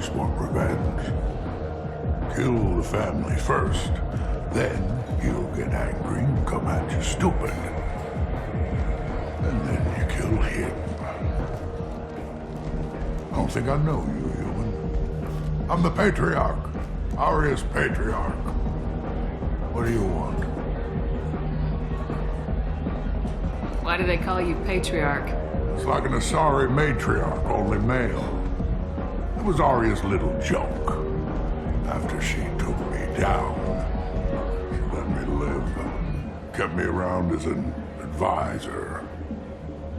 just want revenge. Kill the family first, then he'll get angry and come at you stupid. And then you kill him. I don't think I know you, human. I'm the Patriarch. Aria's Patriarch. What do you want? Why do they call you Patriarch? It's like an Asari matriarch, only male. It was Aria's little joke. After she took me down, she let me live. Kept me around as an advisor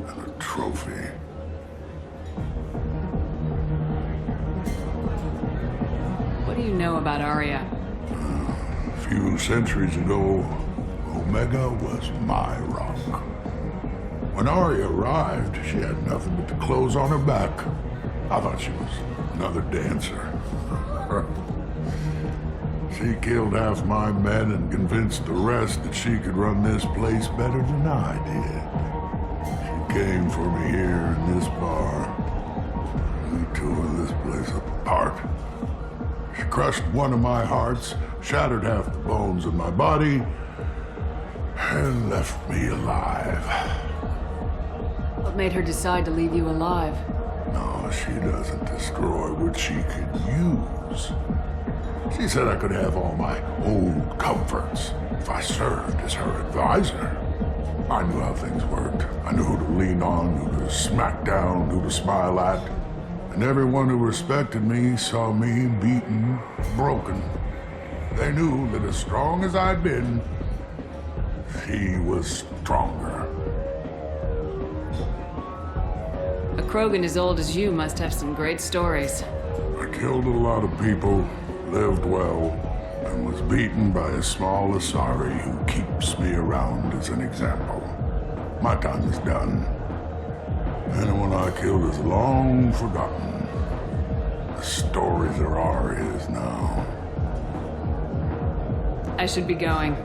and a trophy. What do you know about Aria? A few centuries ago, Omega was my rock. When Aria arrived, she had nothing but the clothes on her back. I thought she was another dancer. She killed half my men and convinced the rest that she could run this place better than I did. She came for me here in this bar. We tore this place apart. She crushed one of my hearts, shattered half the bones in my body, and left me alive. What made her decide to leave you alive? No, she doesn't destroy what she could use. She said I could have all my old comforts if I served as her advisor. I knew how things worked. I knew who to lean on, who to smack down, who to smile at. And everyone who respected me saw me beaten, broken. They knew that as strong as I'd been, she was stronger. A Krogan as old as you must have some great stories. I killed a lot of people, lived well, and was beaten by a small Asari who keeps me around as an example. My time is done. Anyone I killed is long forgotten. The stories are Aria's now. I should be going.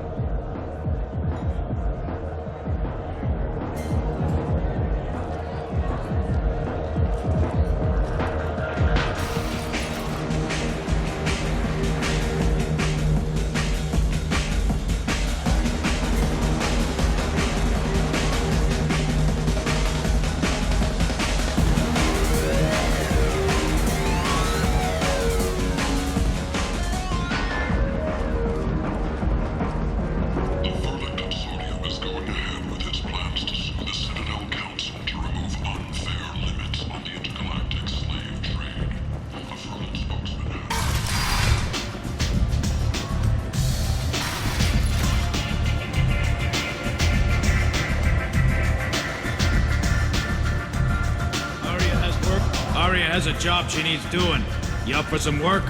Has a job she needs doing. You up for some work?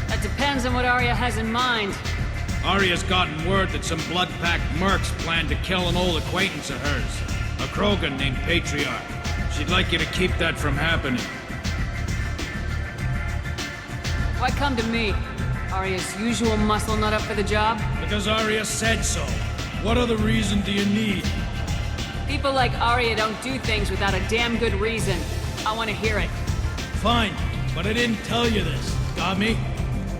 That depends on what Aria has in mind. Aria's gotten word that some blood-packed mercs plan to kill an old acquaintance of hers. A Krogan named Patriarch. She'd like you to keep that from happening. Why come to me? Aria's usual muscle not up for the job? Because Aria said so. What other reason do you need? People like Aria don't do things without a damn good reason. I want to hear it. Fine, but I didn't tell you this. Got me?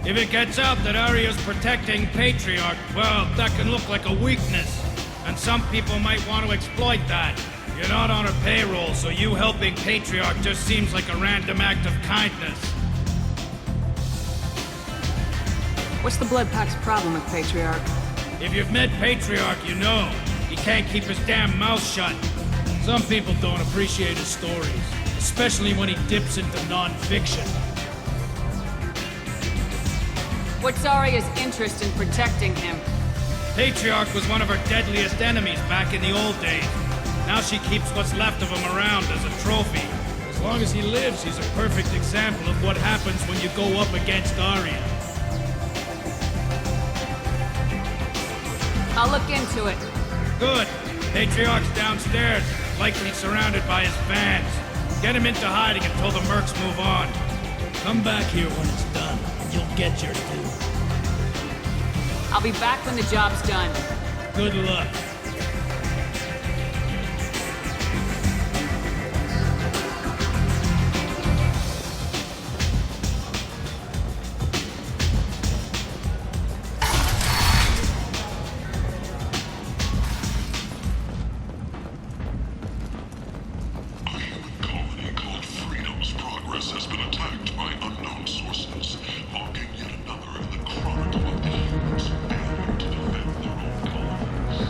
If it gets out that Aria's protecting Patriarch, well, that can look like a weakness. And some people might want to exploit that. You're not on her payroll, so you helping Patriarch just seems like a random act of kindness. What's the Blood Pack's problem with Patriarch? If you've met Patriarch, you know. He can't keep his damn mouth shut. Some people don't appreciate his stories. Especially when he dips into non-fiction. What's Aria's interest in protecting him? Patriarch was one of her deadliest enemies back in the old days. Now she keeps what's left of him around as a trophy. As long as he lives, he's a perfect example of what happens when you go up against Aria. I'll look into it. Good. Patriarch's downstairs, likely surrounded by his fans. Get him into hiding until the mercs move on. Come back here when it's done, and you'll get your due. I'll be back when the job's done. Good luck. described by unknown sources, marking yet another in the chronicle of the humans' failure to defend their own colonies.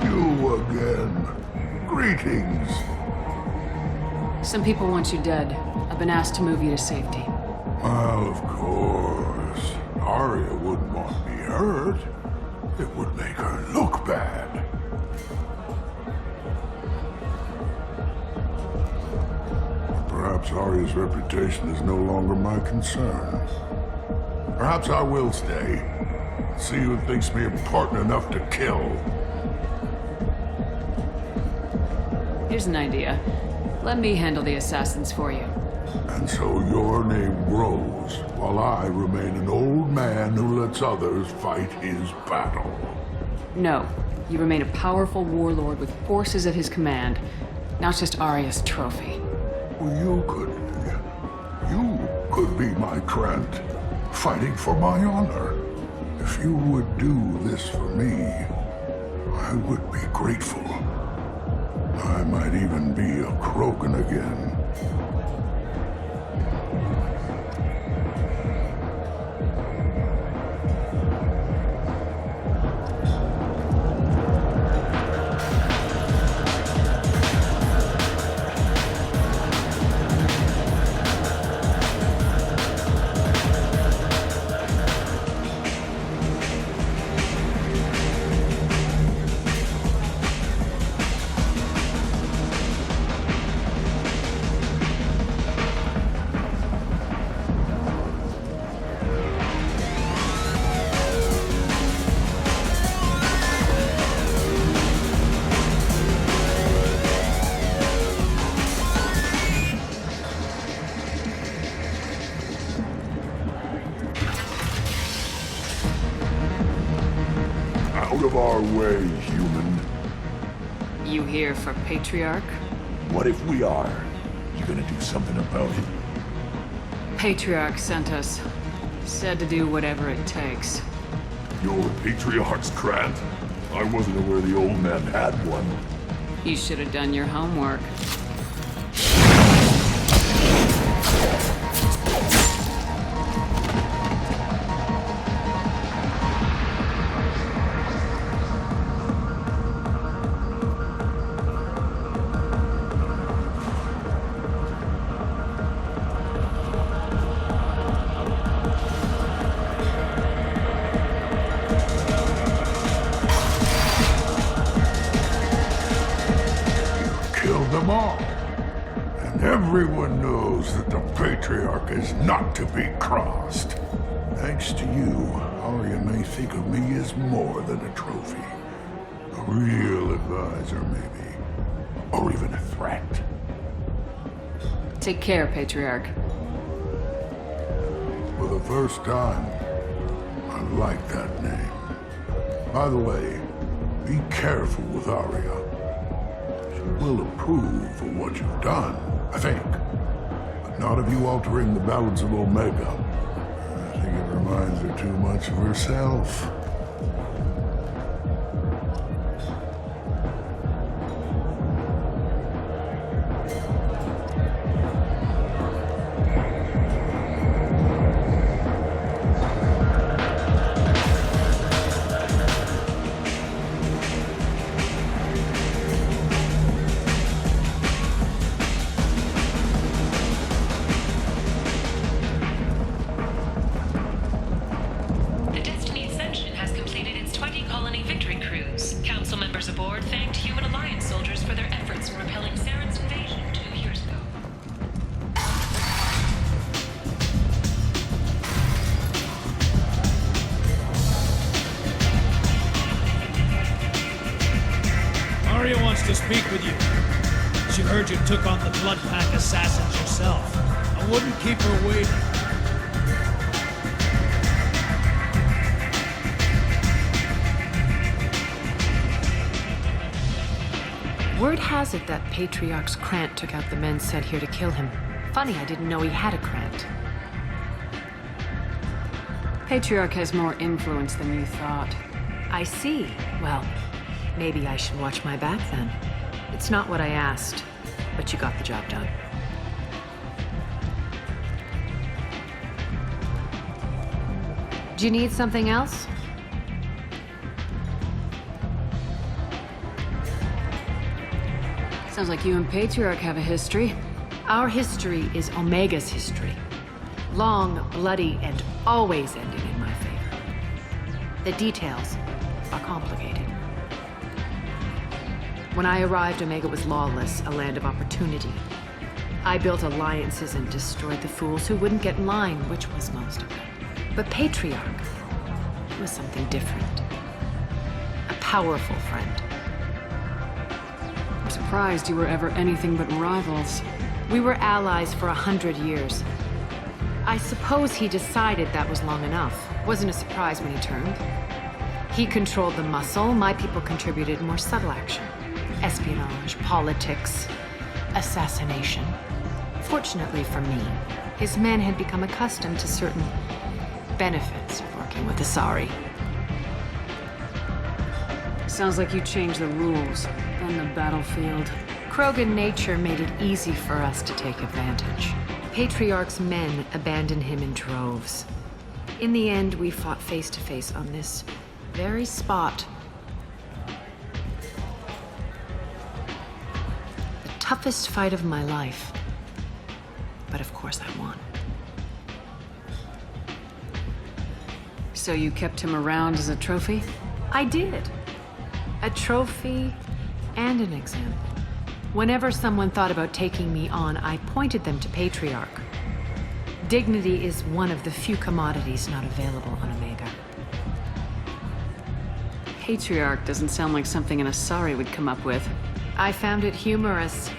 You again. Greetings. Some people want you dead. I've been asked to move you to safety. Well, of course. Arya wouldn't want me hurt. It would make her look bad. Perhaps Arya's reputation is no longer my concern. Perhaps I will stay. See who thinks me important enough to kill. Here's an idea. Let me handle the assassins for you. And so your name grows, while I remain an old man who lets others fight his battle. No. You remain a powerful warlord with forces at his command, not just Arya's trophy. Well, you could be my Trent, fighting for my honor. If you would do this for me, I would be grateful. I might even be a Krogan again. Out of our way, human. You here for Patriarch? What if we are? You gonna do something about it? Patriarch sent us. Said to do whatever it takes. You're Patriarch's Grant? I wasn't aware the old man had one. You should have done your homework. Killed them all. And everyone knows that the Patriarch is not to be crossed. Thanks to you, Arya may think of me as more than a trophy. A real advisor, maybe. Or even a threat. Take care, Patriarch. For the first time, I like that name. By the way, be careful with Arya. She will approve of what you've done, I think. But not of you altering the balance of Omega. I think it reminds her too much of herself. The Destiny Ascension has completed its 20-colony victory cruise. Council members aboard thanked Human Alliance soldiers for their efforts in repelling Saren's invasion 2 years ago. Arya wants to speak with you. She heard you took on the Blood Pack assassins yourself. I wouldn't keep her waiting. Word has it that Patriarch's Krant took out the men sent here to kill him. Funny, I didn't know he had a Krant. Patriarch has more influence than you thought. I see. Well, maybe I should watch my back then. It's not what I asked, but you got the job done. Do you need something else? Sounds like you and Patriarch have a history. Our history is Omega's history. Long, bloody, and always ending in my favor. The details are complicated. When I arrived, Omega was lawless, a land of opportunity. I built alliances and destroyed the fools who wouldn't get in line, which was most of them. But Patriarch was something different. A powerful friend. I'm surprised you were ever anything but rivals. We were allies for 100 years. I suppose he decided that was long enough. Wasn't a surprise when he turned. He controlled the muscle, my people contributed more subtle action. Espionage, politics, assassination. Fortunately for me, his men had become accustomed to certain benefits of working with Asari. Sounds like you changed the rules on the battlefield. Krogan nature made it easy for us to take advantage. Patriarch's men abandoned him in droves. In the end, we fought face to face on this very spot. The toughest fight of my life. But of course I won. So you kept him around as a trophy? I did. A trophy and an example. Whenever someone thought about taking me on, I pointed them to Patriarch. Dignity is one of the few commodities not available on Omega. Patriarch doesn't sound like something an Asari would come up with. I found it humorous.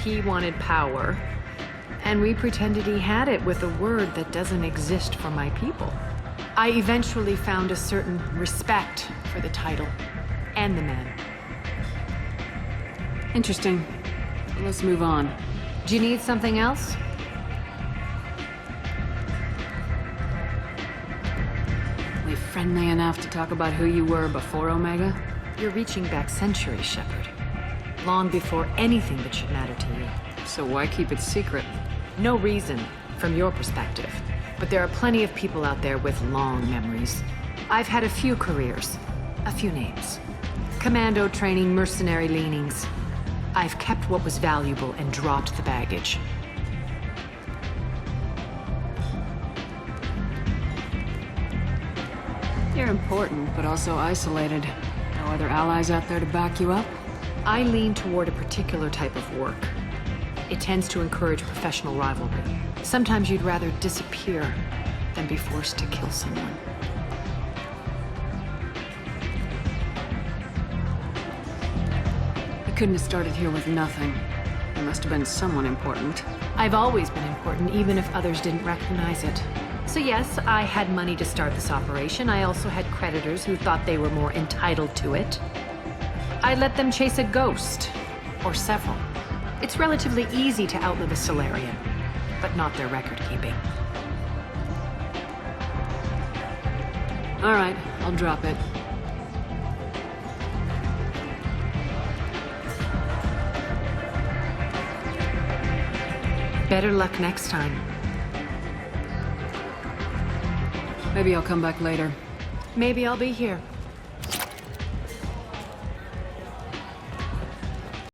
He wanted power, and we pretended he had it with a word that doesn't exist for my people. I eventually found a certain respect for the title and the man. Interesting. Let's move on. Do you need something else? We friendly enough to talk about who you were before Omega? You're reaching back centuries, Shepard. Long before anything that should matter to you. So why keep it secret? No reason, from your perspective. But there are plenty of people out there with long memories. I've had a few careers, a few names. Commando training, mercenary leanings. I've kept what was valuable and dropped the baggage. You're important, but also isolated. No other allies out there to back you up? I lean toward a particular type of work. It tends to encourage professional rivalry. Sometimes you'd rather disappear than be forced to kill someone. You couldn't have started here with nothing. You must have been someone important. I've always been important, even if others didn't recognize it. So yes, I had money to start this operation. I also had creditors who thought they were more entitled to it. I let them chase a ghost, or several. It's relatively easy to outlive a Solarian, but not their record-keeping. All right, I'll drop it. Better luck next time. Maybe I'll come back later. Maybe I'll be here.